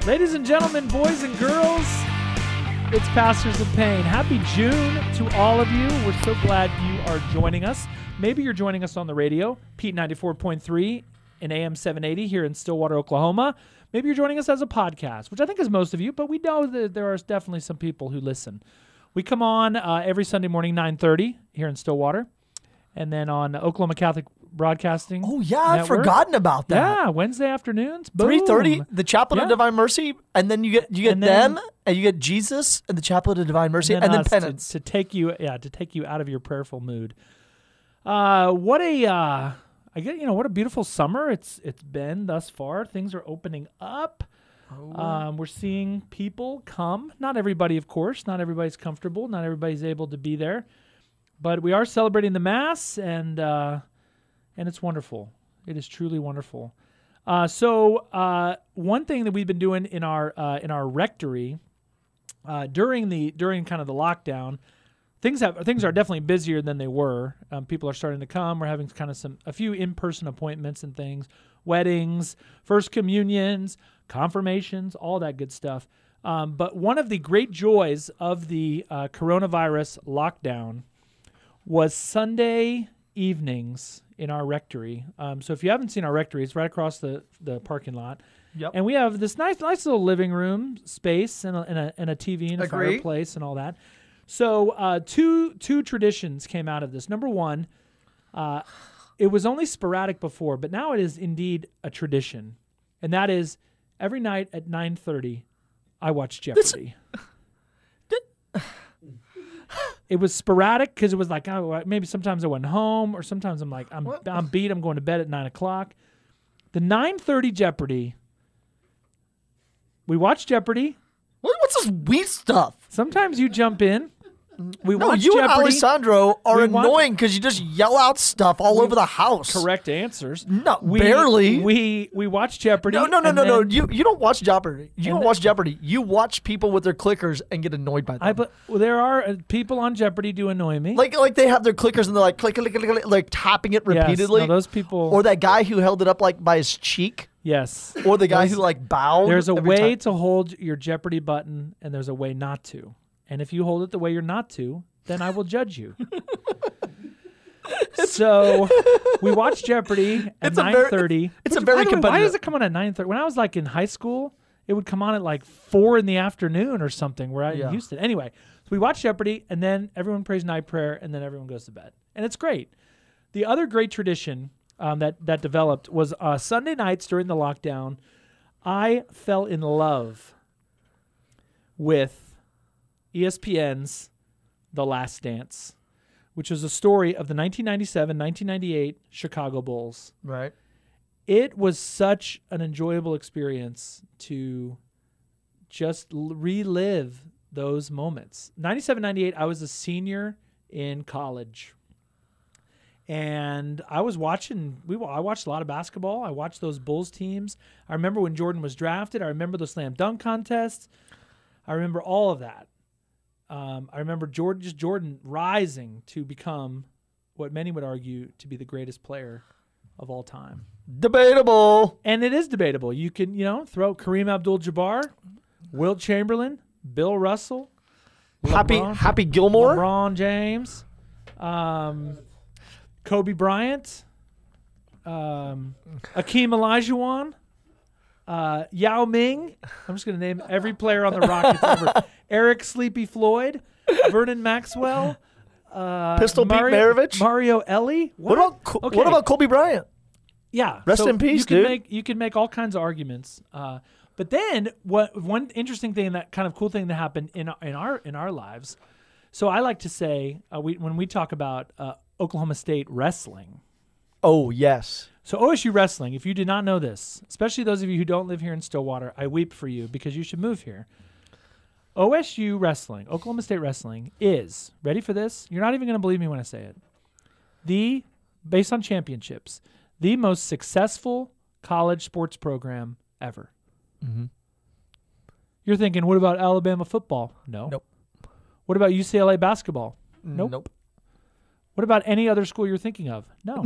Ladies and gentlemen, boys and girls, it's Pastors of Pain. Happy June to all of you. We're so glad you are joining us. Maybe you're joining us on the radio, Pete 94.3 and AM 780 here in Stillwater, Oklahoma. Maybe you're joining us as a podcast, which I think is most of you, but we know that there are definitely some people who listen. We come on every Sunday morning, 9:30 here in Stillwater, and then on Oklahoma Catholic Broadcasting. Oh, yeah, Network. I've forgotten about that. Yeah, Wednesday afternoons. 3:30, the Chaplet of Divine Mercy, and then you get them, and you get Jesus and the Chaplet of Divine Mercy, and then penance to take you out of your prayerful mood. What a beautiful summer it's been thus far. Things are opening up. We're seeing people come. Not everybody, of course. Not everybody's comfortable. Not everybody's able to be there. But we are celebrating the Mass, and it's wonderful. It is truly wonderful. So one thing that we've been doing in our rectory during kind of the lockdown, things are definitely busier than they were. People are starting to come. We're having kind of a few in-person appointments and things, weddings, first communions, confirmations, all that good stuff. But one of the great joys of the coronavirus lockdown was Sunday evenings in our rectory. So if you haven't seen our rectory, it's right across the parking lot. Yep. And we have this nice little living room space and a TV and a fireplace and all that. So two traditions came out of this. Number one, it was only sporadic before, but now it is indeed a tradition. And that is every night at 9:30, I watch Jeopardy. It was sporadic because it was like, maybe sometimes I went home, or sometimes I'm like, I'm beat, I'm going to bed at 9 o'clock. The 9:30 Jeopardy, we watch Jeopardy. What's this weird stuff? Sometimes you jump in. You Jeopardy. And Alessandro are annoying because you just yell out stuff all over the house. Correct answers. No, barely. We watch Jeopardy. No. You don't watch Jeopardy. You don't watch Jeopardy. You watch people with their clickers and get annoyed by them. There are people on Jeopardy do annoy me. Like they have their clickers and they're like click, like tapping it repeatedly. Yes, those people. Or that guy who held it up like by his cheek. Yes. Or the guy who like bowed. There's a way to hold your Jeopardy button, and there's a way not to. And if you hold it the way you're not to, then I will judge you. So we watch Jeopardy at 9:30. It's a very competitive. Why does it come on at 9:30? When I was like in high school, it would come on at like 4 in the afternoon or something. We're in Houston. Anyway, so we watch Jeopardy, and then everyone prays night prayer, and then everyone goes to bed. And it's great. The other great tradition that developed was Sunday nights during the lockdown. I fell in love with ESPN's The Last Dance, which was a story of the 1997-1998 Chicago Bulls. Right. It was such an enjoyable experience to just relive those moments. 97-98, I was a senior in college. And I was watching, I watched a lot of basketball. I watched those Bulls teams. I remember when Jordan was drafted. I remember the slam dunk contests. I remember all of that. I remember Jordan rising to become what many would argue to be the greatest player of all time. Debatable. And it is debatable. You can, throw Kareem Abdul-Jabbar, Wilt Chamberlain, Bill Russell, Happy Gilmore, LeBron James, Kobe Bryant, Akeem Olajuwon, Yao Ming. I'm just going to name every player on the Rockets ever. Eric Sleepy Floyd, Vernon Maxwell, Pistol Pete Maravich, Mario Ellie. What about Kobe Bryant? Yeah, rest in peace, dude. You can make all kinds of arguments. But then, one interesting thing, that kind of cool thing that happened in our lives. So I like to say when we talk about Oklahoma State wrestling. Oh yes. So OSU wrestling. If you did not know this, especially those of you who don't live here in Stillwater, I weep for you because you should move here. OSU wrestling, Oklahoma State wrestling, is, ready for this? You're not even going to believe me when I say it. Based on championships, the most successful college sports program ever. Mm-hmm. You're thinking, what about Alabama football? No. Nope. What about UCLA basketball? Nope. What about any other school you're thinking of? No.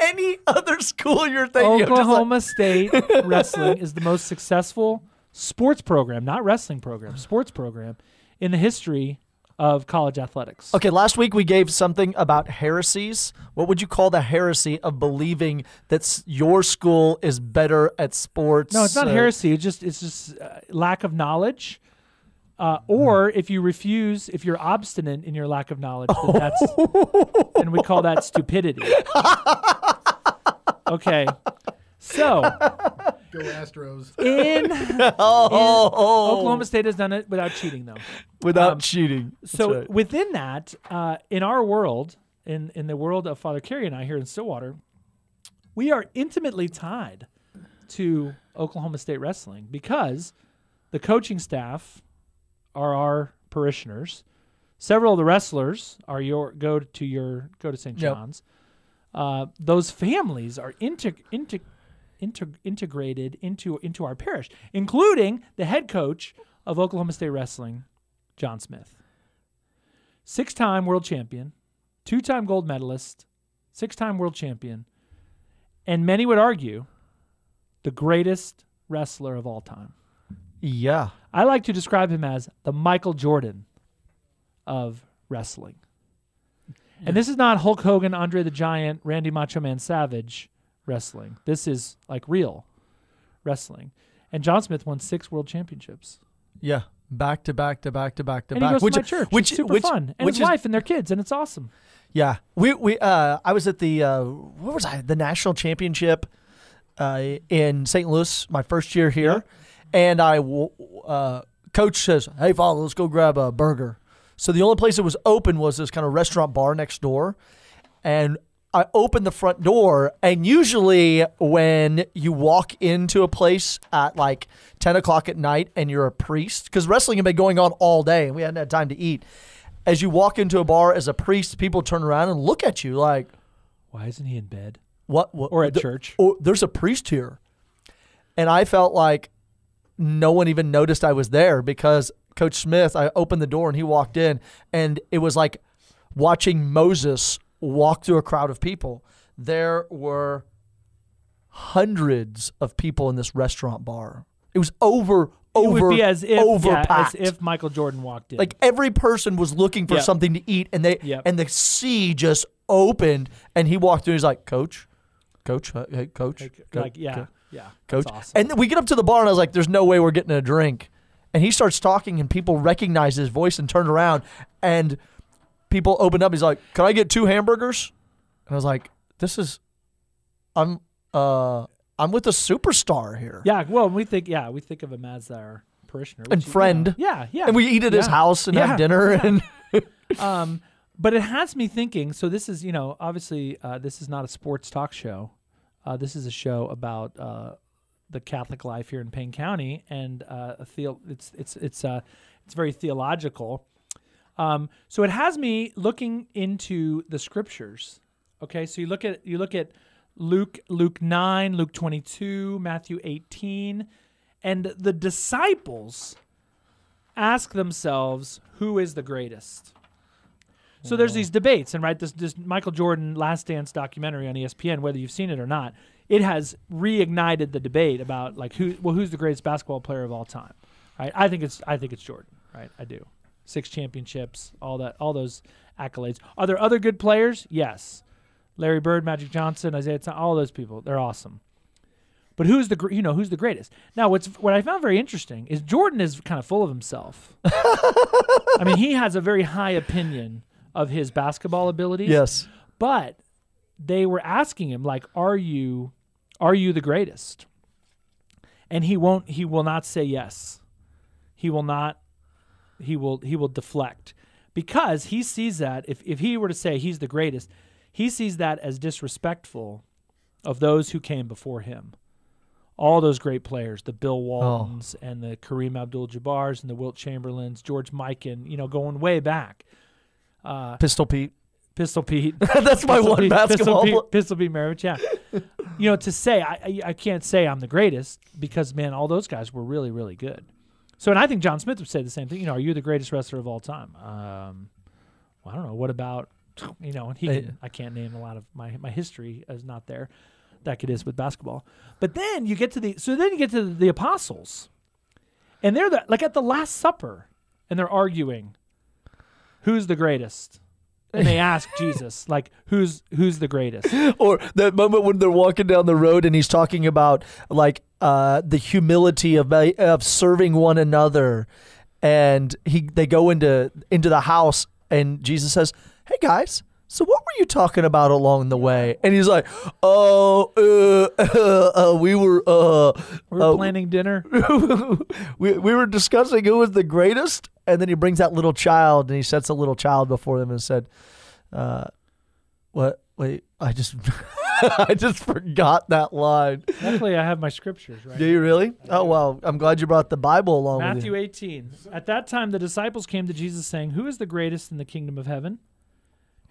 any other school you're thinking of. Oklahoma State Wrestling is the most successful sports program, not wrestling program, sports program in the history of college athletics. Okay, last week we gave something about heresies. What would you call the heresy of believing that your school is better at sports? No, it's not heresy. It's just lack of knowledge. Or if you're obstinate in your lack of knowledge, then we call that stupidity. Okay. So, go Astros. Oklahoma State has done it without cheating, though. Without cheating. So right. Within that, in our world, in the world of Father Carey and I here in Stillwater, we are intimately tied to Oklahoma State wrestling because the coaching staff are our parishioners. Several of the wrestlers are go to St. John's. Those families are integrated into our parish, including the head coach of Oklahoma State Wrestling, John Smith. 6-time world champion, 2-time gold medalist, 6-time world champion, and many would argue the greatest wrestler of all time. Yeah. I like to describe him as the Michael Jordan of wrestling. And this is not Hulk Hogan, Andre the Giant, Randy Macho Man Savage wrestling. This is like real wrestling. And John Smith won 6 world championships. Yeah. Back to back to back to back to and back. He goes to my church. It's super fun. And his wife and their kids, and it's awesome. Yeah. I was at the the national championship in St. Louis my first year here. Yeah. And coach says, "Hey, Father, let's go grab a burger." So the only place that was open was this kind of restaurant bar next door. And I opened the front door, and usually when you walk into a place at like 10 o'clock at night and you're a priest, because wrestling had been going on all day and we hadn't had time to eat, as you walk into a bar as a priest, people turn around and look at you like, why isn't he in bed? What? Or at church? Or there's a priest here. And I felt like no one even noticed I was there because Coach Smith, I opened the door and he walked in, and it was like watching Moses walk through a crowd of people. There were hundreds of people in this restaurant bar. It was overpacked. As if Michael Jordan walked in. Like every person was looking for something to eat, and and the sea just opened, and he walked through. He's like, Coach, hey, Coach, Coach. Coach. Awesome. And then we get up to the bar, and I was like, there's no way we're getting a drink. And he starts talking, and people recognize his voice and turn around, and people open up. He's like, "Can I get 2 hamburgers?" And I was like, I'm with a superstar here. Yeah, well, we think of him as our parishioner and friend. Yeah. And we eat at his house and have dinner. Yeah. And but it has me thinking. So this is, obviously, this is not a sports talk show. This is a show about the Catholic life here in Payne County, and it's very theological. So it has me looking into the scriptures. Okay, so you look at Luke 9, Luke 22, Matthew 18, and the disciples ask themselves, who is the greatest? So there's these debates, and this Michael Jordan Last Dance documentary on ESPN, whether you've seen it or not, it has reignited the debate about like who's the greatest basketball player of all time, right? I think it's Jordan, right? I do. 6 championships, all those accolades. Are there other good players? Yes. Larry Bird, Magic Johnson, Isaiah Thomas, all those people, they're awesome. But who's the greatest? Now, what I found very interesting is Jordan is kind of full of himself. I mean, he has a very high opinion of his basketball abilities. Yes. But they were asking him, like, are you the greatest? And he will not say yes. He will deflect, because he sees that if he were to say he's the greatest, he sees that as disrespectful of those who came before him. All those great players, the Bill Waltons and the Kareem Abdul-Jabbars and the Wilt Chamberlains, George Mikan, going way back. Pistol Pete. That's my one basketball. Pistol Pete Maravich, yeah. To say, I can't say I'm the greatest because, man, all those guys were really, really good. So, and I think John Smith would say the same thing. Are you the greatest wrestler of all time? Well, I don't know. What about And I can't name a lot of my history is not there like it is with basketball. But then you get to the apostles, and they're like at the Last Supper, and they're arguing who's the greatest. And they ask Jesus, like, who's the greatest? Or that moment when they're walking down the road and he's talking about like the humility of serving one another, and they go into the house and Jesus says, "Hey guys, so what were you talking about along the way?" And he's like, we were planning dinner. we were discussing who was the greatest." And then he brings that little child and he sets a little child before them and said, "What? Wait, I just I just forgot that line." Luckily, I have my scriptures, right? Do you really? Oh, well, I'm glad you brought the Bible along with you. Matthew 18. At that time, the disciples came to Jesus saying, "Who is the greatest in the kingdom of heaven?"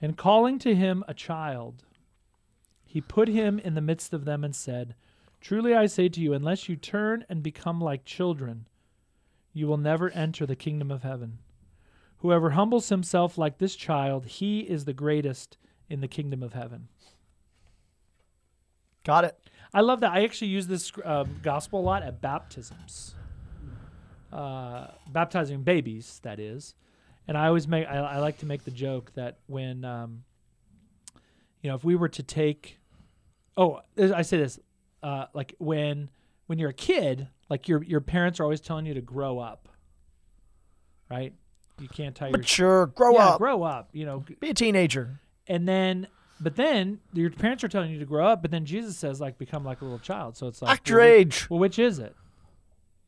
And calling to him a child, he put him in the midst of them and said, "Truly I say to you, unless you turn and become like children, you will never enter the kingdom of heaven. Whoever humbles himself like this child, he is the greatest in the kingdom of heaven." Got it. I love that. I actually use this gospel a lot at baptisms. Baptizing babies, that is. And I always I like to make the joke that when, if we were to take, I say this, like when you're a kid, like your parents are always telling you to grow up, right? You can't tell mature, grow up, be a teenager, but then your parents are telling you to grow up, but then Jesus says like become like a little child. So it's like act your age. Well, which is it?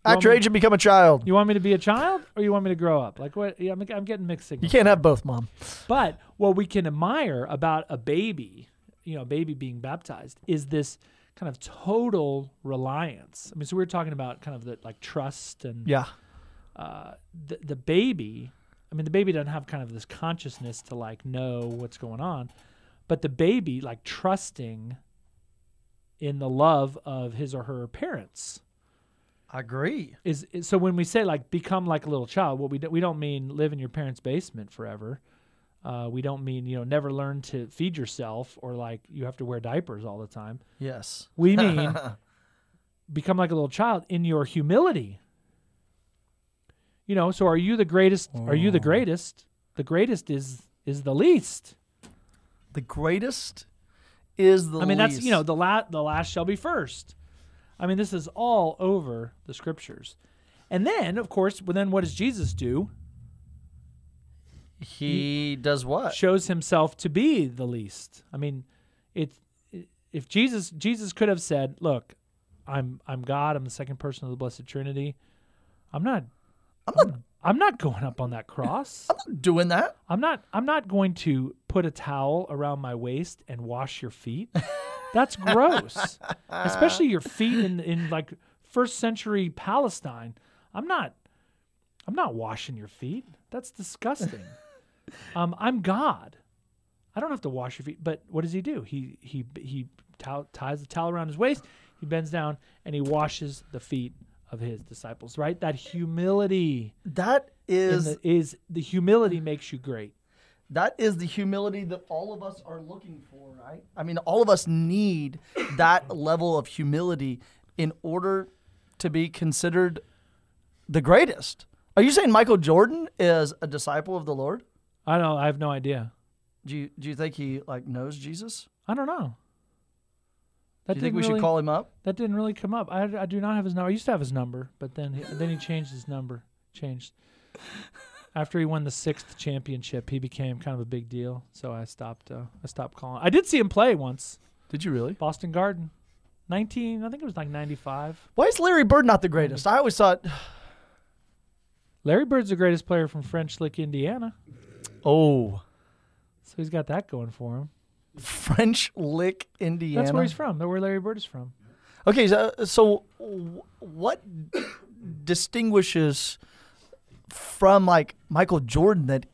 Act your age and become a child. You want me to be a child, or you want me to grow up? Like what? Yeah, I'm getting mixed signals. You can't have both, Mom. But what we can admire about a baby, baby being baptized, is this kind of total reliance. I mean, so we were talking about kind of the like trust and the baby. I mean, the baby doesn't have kind of this consciousness to like know what's going on, but the baby like trusting in the love of his or her parents. I agree. Is so when we say like become like a little child, what we don't mean live in your parents' basement forever. We don't mean never learn to feed yourself or like you have to wear diapers all the time. Yes. We mean become like a little child in your humility. So are you the greatest? Oh. Are you the greatest? The greatest is the least. The greatest is the least. I mean, that's the last shall be first. I mean, this is all over the scriptures. And then, of course, what does Jesus do? He does what? Shows himself to be the least. I mean, if Jesus could have said, "Look, I'm God. I'm the second person of the Blessed Trinity. I'm not going up on that cross. I'm not doing that. I'm not going to put a towel around my waist and wash your feet. That's gross. Especially your feet in like first century Palestine. I'm not washing your feet. That's disgusting. I'm God. I don't have to wash your feet." But what does he do? He ties the towel around his waist. He bends down and he washes the feet of his disciples. Right? That humility. That is the humility makes you great. That is the humility that all of us are looking for, right? I mean, all of us need that level of humility in order to be considered the greatest. Are you saying Michael Jordan is a disciple of the Lord? I don't. I have no idea. Do you think he like knows Jesus? I don't know. Do you think we should call him up? That didn't really come up. I do not have his number. I used to have his number, but then he changed his number. After he won the 6th championship, he became kind of a big deal. So I stopped calling. I did see him play once. Did you really? Boston Garden. I think it was like 95. Why is Larry Bird not the greatest? I always thought Larry Bird's the greatest player from French Lick, Indiana. Oh. So he's got that going for him. French Lick, Indiana. That's where he's from. That's where Larry Bird is from. Okay, so what distinguishes from like Michael Jordan that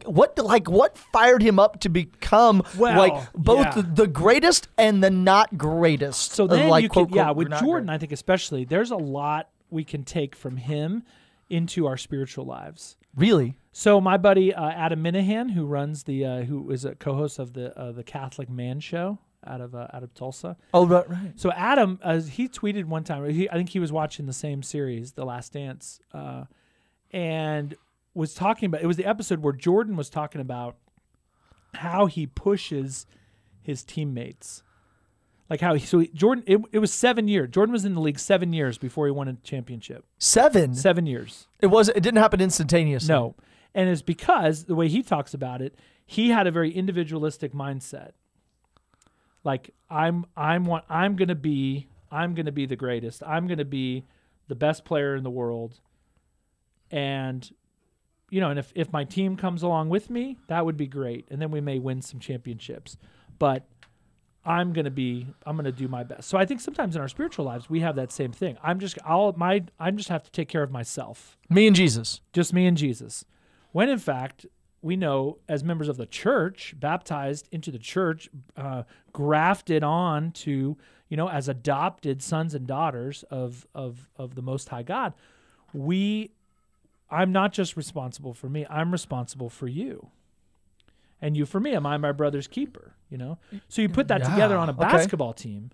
what fired him up to become both the greatest and the not greatest? So then like, you can, quote, with Jordan, I think especially, there's a lot we can take from him into our spiritual lives. Really? So my buddy Adam Minahan, who runs who is a co-host of the Catholic Man Show out of Tulsa. Oh, right. So Adam, he tweeted one time. I think he was watching the same series, The Last Dance, and was talking about. It was the episode where Jordan was talking about how he pushes his teammates, like how Jordan. It was 7 years. Jordan was in the league 7 years before he won a championship. 7 years. It didn't happen instantaneously. No. And it's because the way he talks about it, he had a very individualistic mindset. Like I'm gonna be the greatest. I'm gonna be the best player in the world. And and if my team comes along with me, that would be great. And then we may win some championships. But I'm gonna do my best. So I think sometimes in our spiritual lives we have that same thing. I just have to take care of myself. Me and Jesus. Just me and Jesus. When in fact, we know as members of the church, baptized into the church, grafted on to, as adopted sons and daughters of the Most High God, I'm not just responsible for me, I'm responsible for you. And you for me, am I my brother's keeper, So you put that together on a basketball team,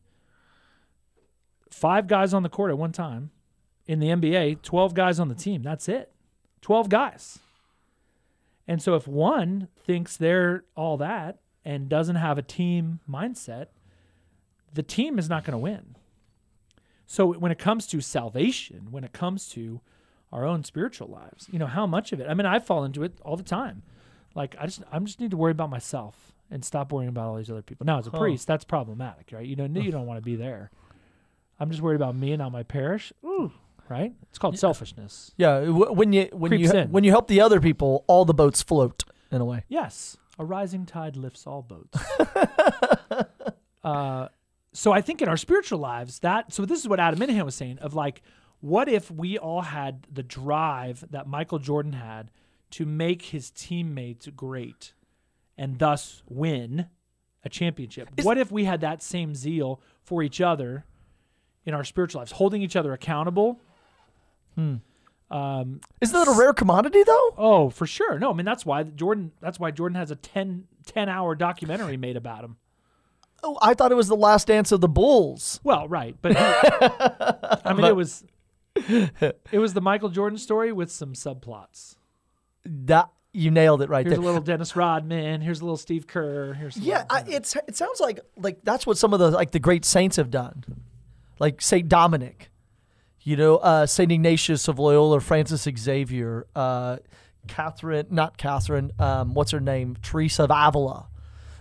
5 guys on the court at one time. In the NBA, 12 guys on the team, that's it. 12 guys. And so if one thinks they're all that and doesn't have a team mindset, the team is not going to win. So when it comes to salvation, when it comes to our own spiritual lives, how much of it? I mean, I fall into it all the time. Like I just need to worry about myself and stop worrying about all these other people. Now, as a priest, that's problematic, right? You don't want to be there. I'm just worried about me and not my parish. Ooh. Right? It's called selfishness. Yeah, when you help the other people, all the boats float in a way. Yes, a rising tide lifts all boats. So I think in our spiritual lives, so this is what Adam Minahan was saying of like, what if we all had the drive that Michael Jordan had to make his teammates great and thus win a championship? What if we had that same zeal for each other in our spiritual lives, holding each other accountable? Isn't that a rare commodity though? Oh, for sure. No, I mean that's why Jordan has a 10-hour documentary made about him. Oh, I thought it was The Last Dance of the Bulls. Well, right, but it was the Michael Jordan story with some subplots. That you nailed it right Here's there. a little Dennis Rodman. Here's a little Steve Kerr. It sounds like that's what some of the great saints have done, like Saint Dominic. St. Ignatius of Loyola, Francis Xavier, what's her name? Teresa of Avila,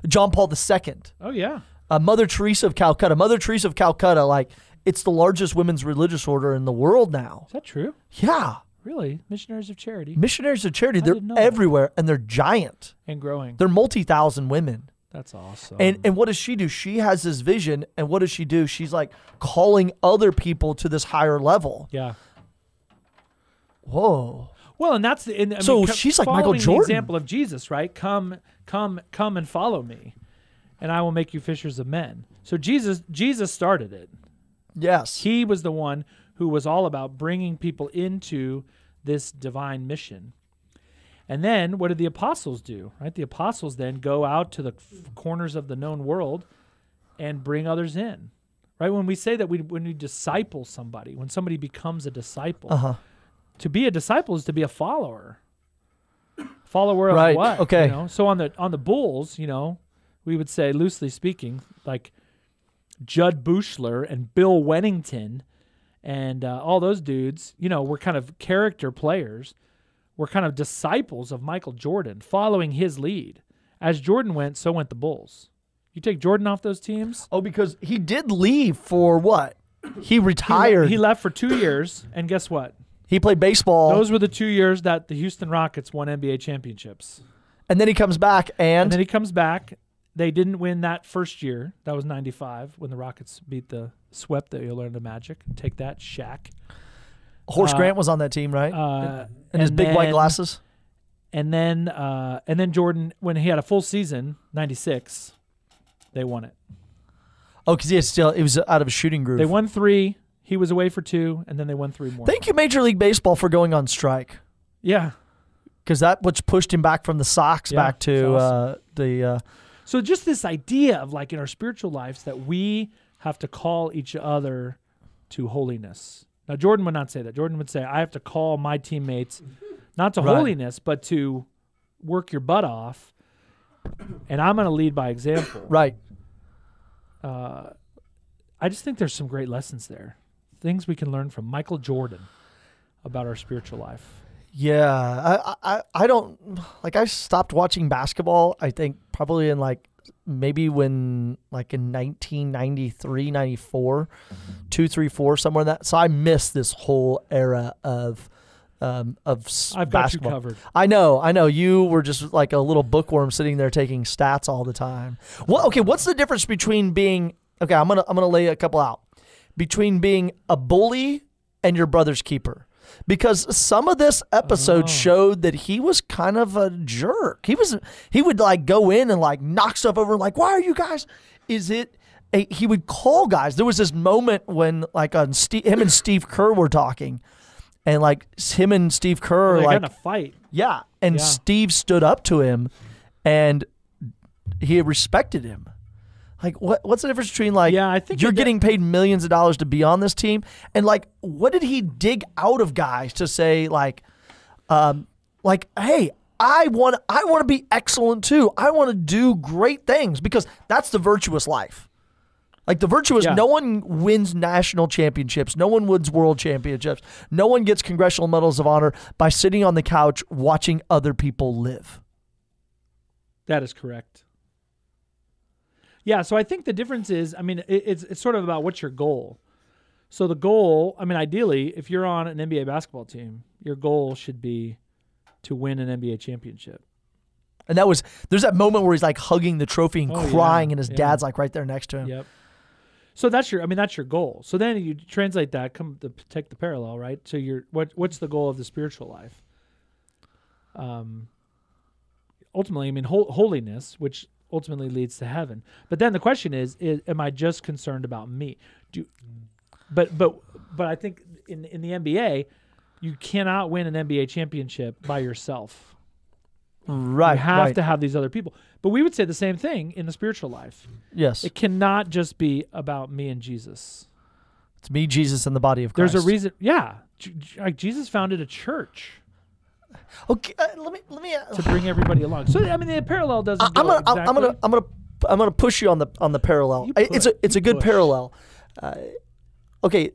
John Paul II. Oh, yeah. Mother Teresa of Calcutta. Mother Teresa of Calcutta, it's the largest women's religious order in the world now. Is that true? Yeah. Really? Missionaries of Charity. Missionaries of Charity. They're everywhere, and they're giant. And growing. They're multi-thousand women. That's awesome. And what does she do? She has this vision, and what does she do? She's calling other people to this higher level. Yeah. Whoa. Well, and that's she's like Michael Jordan. The example of Jesus, right? Come and follow me, and I will make you fishers of men. So Jesus started it. Yes. He was the one who was all about bringing people into this divine mission. And then what did the apostles do? Right? The apostles then go out to the corners of the known world and bring others in. Right? When we say that when we disciple somebody, when somebody becomes a disciple, to be a disciple is to be a follower. Follower of what? Okay. So on the Bulls, we would say, loosely speaking, like Judd Buechler and Bill Wennington and all those dudes, were kind of character players. Were kind of disciples of Michael Jordan, following his lead. As Jordan went, so went the Bulls. You take Jordan off those teams? Oh, because he did leave for what? He retired. He left for 2 years, and guess what? He played baseball. Those were the 2 years that the Houston Rockets won NBA championships. And then he comes back, and then he comes back. They didn't win that first year. That was 95 when the Rockets swept the Orlando Magic. Take that, Shaq. Horace Grant was on that team, right? And his big white glasses. And then Jordan, when he had a full season, 96, they won it. Oh, because he was out of a shooting groove. They won 3. He was away for 2, and then they won 3 more. Thank you, Major League Baseball, for going on strike. Yeah. because that which pushed him back from the Sox back to awesome. the. So just this idea of like in our spiritual lives that we have to call each other to holiness. Now, Jordan would not say that. Jordan would say, I have to call my teammates not to holiness, but to work your butt off, and I'm going to lead by example. Right. I just think there's some great lessons there, things we can learn from Michael Jordan about our spiritual life. Yeah, I don't like. I stopped watching basketball. I think probably in maybe when in 1993, 94, 2, 3, 4, somewhere in that. So I missed this whole era of I've basketball. got you covered. I know. You were just like a little bookworm sitting there taking stats all the time. Okay, what's the difference between being okay? I'm gonna lay a couple out between being a bully and your brother's keeper. Because some of this episode showed that he was kind of a jerk. He would go in and knock stuff over and why are you guys? He would call guys. There was this moment when him and Steve Kerr were talking, and him and Steve Kerr they got in a fight. Yeah, and Steve stood up to him, and he respected him. What's the difference between I think you're getting paid millions of dollars to be on this team, and what did he dig out of guys to say hey, I want to be excellent too. I want to do great things because that's the virtuous life. The virtuous, no one wins national championships. No one wins world championships. No one gets congressional medals of honor by sitting on the couch watching other people live. That is correct. Yeah, so I think the difference is, it's sort of about what's your goal. So the goal, ideally, if you're on an NBA basketball team, your goal should be to win an NBA championship. And there's that moment where he's hugging the trophy and crying, and his dad's right there next to him. Yep. So that's your goal. So then you translate that, take the parallel, right? So what's the goal of the spiritual life? Ultimately, holiness, which ultimately leads to heaven. But then the question is am I just concerned about me? But I think in the NBA, you cannot win an NBA championship by yourself. Right. You have to have these other people. But we would say the same thing in the spiritual life. Yes. It cannot just be about me and Jesus. It's me, Jesus, and the body of Christ. There's a reason. Yeah. Jesus founded a church. Okay, let me to bring everybody along. So the parallel doesn't. I'm gonna push you on the parallel. It's a good parallel. Okay,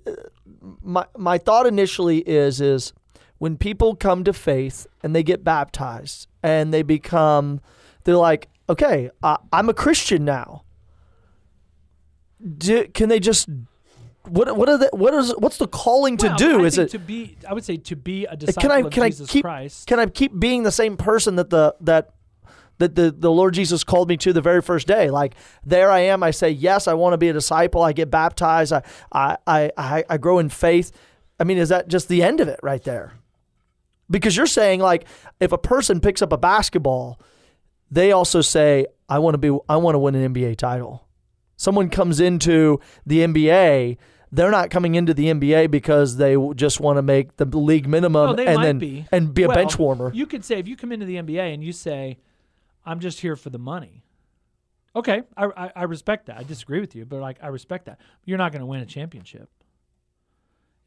my thought initially is when people come to faith and they get baptized and they're like, okay, I'm a Christian now. Can they just? What's the calling to do? Is it to be? I would say to be a disciple of Jesus Christ. Can I keep being the same person that the Lord Jesus called me to the very first day? There I am. I say yes. I want to be a disciple. I get baptized. I grow in faith. Is that just the end of it right there? Because you're saying if a person picks up a basketball, they also say I want to win an NBA title. Someone comes into the NBA. They're not coming into the NBA because they just want to make the league minimum and be a bench warmer. You could say if you come into the NBA and you say, I'm just here for the money. Okay, I respect that. I disagree with you, but I respect that. You're not going to win a championship.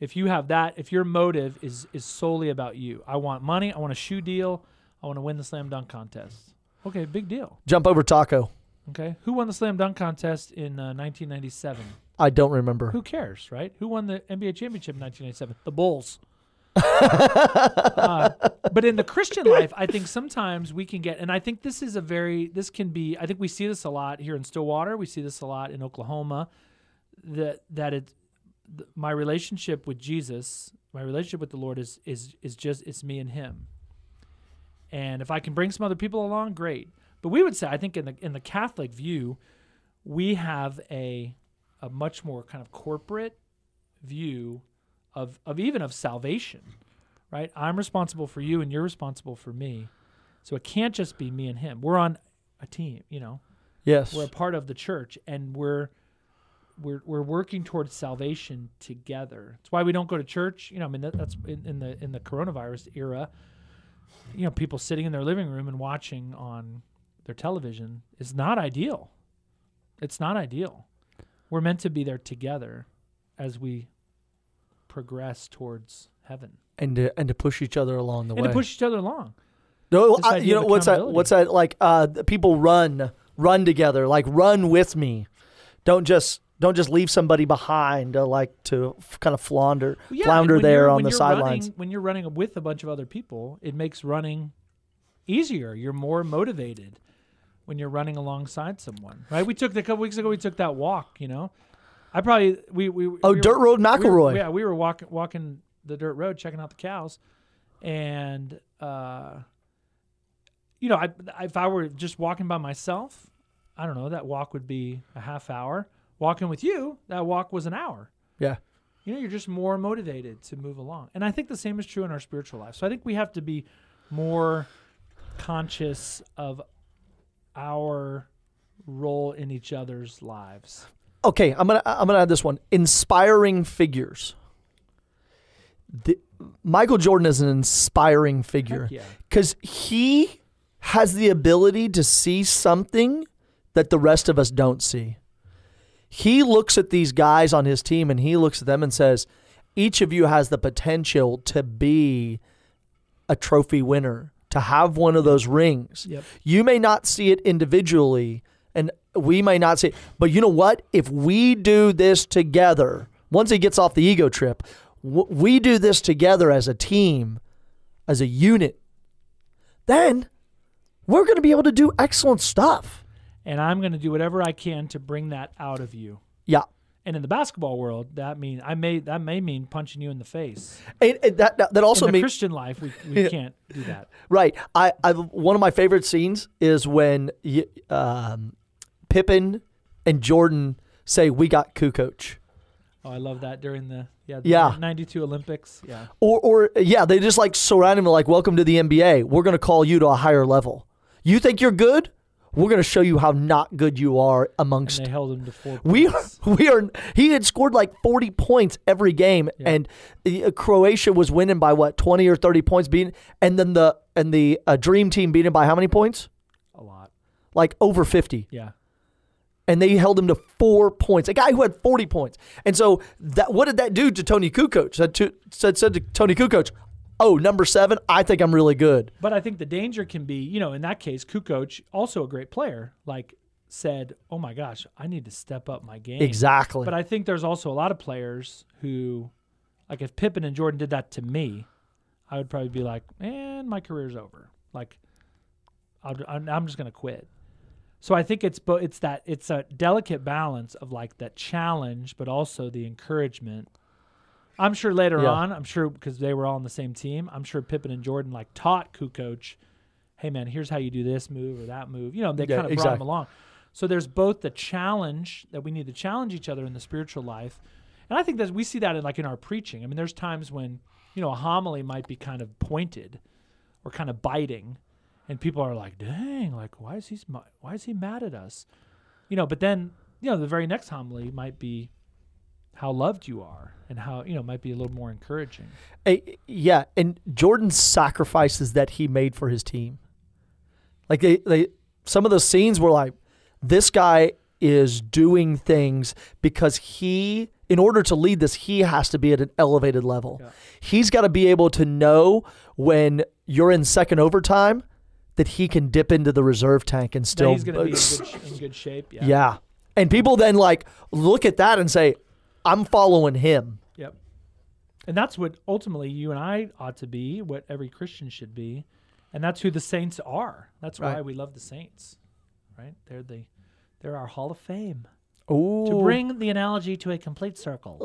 If you have that, if your motive is solely about you, I want money, I want a shoe deal, I want to win the slam dunk contest. Okay, big deal. Jump over taco. Okay, who won the slam dunk contest in 1997? I don't remember. Who cares, right? Who won the NBA championship in 1997? The Bulls. But in the Christian life, I think sometimes we can get, and I think I think we see this a lot here in Stillwater. We see this a lot in Oklahoma, my relationship with Jesus, my relationship with the Lord is just, it's me and him. And if I can bring some other people along, great. But we would say, I think in the Catholic view, we have a much more kind of corporate view of salvation, right? I'm responsible for you and you're responsible for me. So it can't just be me and him. We're on a team, Yes. We're a part of the church, and we're working towards salvation together. That's why we don't go to church. That's in the coronavirus era. people sitting in their living room and watching on their television is not ideal. It's not ideal. We're meant to be there together as we progress towards heaven. And to push each other along the way. And to push each other along. No, This idea of what's that? accountability. What's that like? People run together. Like run with me. Don't just leave somebody behind to kind of flounder there on the sidelines. When you're running with a bunch of other people, it makes running easier. You're more motivated when you're running alongside someone, right? A couple weeks ago. We took that walk. I probably Dirt Road McElroy. We were walking the dirt road, checking out the cows, and if I were just walking by myself, I don't know, that walk would be a half hour. Walking with you, that walk was an hour. Yeah. You're just more motivated to move along. And I think the same is true in our spiritual life. So I think we have to be more conscious of our role in each other's lives. Okay, I'm gonna add this one. Inspiring figures. Michael Jordan is an inspiring figure because he has the ability to see something that the rest of us don't see. He looks at these guys on his team and he looks at them and says, each of you has the potential to be a trophy winner, to have one of those rings. Yep. You may not see it individually and we may not see it, but you know what? If we do this together, once he gets off the ego trip, we do this together as a team, as a unit, then we're going to be able to do excellent stuff. And I'm going to do whatever I can to bring that out of you. Yeah. And in the basketball world, that may mean punching you in the face. And that also in the means Christian life, we can't do that. Right. I one of my favorite scenes is when Pippen and Jordan say, "We got Kukoc." Oh, I love that during the 92 Olympics. Yeah. Or they just like surround him like, "Welcome to the NBA. We're going to call you to a higher level. You think you're good? We're going to show you how not good you are amongst." And they held him to 4 points. He had scored like 40 points every game, and Croatia was winning by 20 or 30 points, and then the Dream Team beat him by how many points? A lot. Like over 50. Yeah. And they held him to 4 points. A guy who had 40 points. And so what did that do to Tony Kukoc? Said to Tony Kukoc, "Oh, number 7, I think I'm really good." But I think the danger can be, in that case, Kukoc, also a great player, said, "Oh my gosh, I need to step up my game." Exactly. But I think there's also a lot of players who, if Pippen and Jordan did that to me, I would probably be like, "Man, my career's over. I'm just going to quit." So I think it's a delicate balance of that challenge, but also the encouragement. I'm sure later on, because they were all on the same team, I'm sure Pippen and Jordan taught Kukoc, "Hey man, here's how you do this move or that move." They kind of brought him along. So there's both the challenge that we need to challenge each other in the spiritual life, and I think that we see that in our preaching. I mean, there's times when a homily might be kind of pointed or kind of biting. And people are like, "Dang, why is he mad at us?" But then, the very next homily might be how loved you are and how, might be a little more encouraging. And Jordan's sacrifices that he made for his team. Some of the scenes were like, this guy is doing things because in order to lead this, he has to be at an elevated level. Yeah. He's got to be able to know when you're in second overtime that he can dip into the reserve tank and still... He's going to be in good shape. Yeah. Yeah. And people then look at that and say, "I'm following him." Yep. And that's what ultimately you and I ought to be, what every Christian should be. And that's who the saints are. That's why we love the saints, right? They're our Hall of Fame. Ooh. To bring the analogy to a complete circle.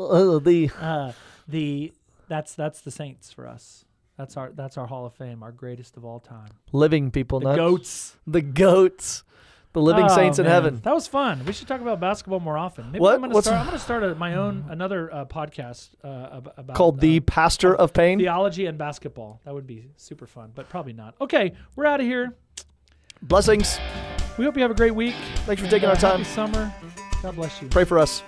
That's the saints for us. That's our Hall of Fame, our greatest of all time. Living people, the goats. The goats. The living saints in heaven. That was fun. We should talk about basketball more often. Maybe I'm going to start another podcast about called The Pastor of Pain. Theology and basketball. That would be super fun, but probably not. Okay, we're out of here. Blessings. We hope you have a great week. Thanks for taking our time. Happy summer. God bless you. Pray for us.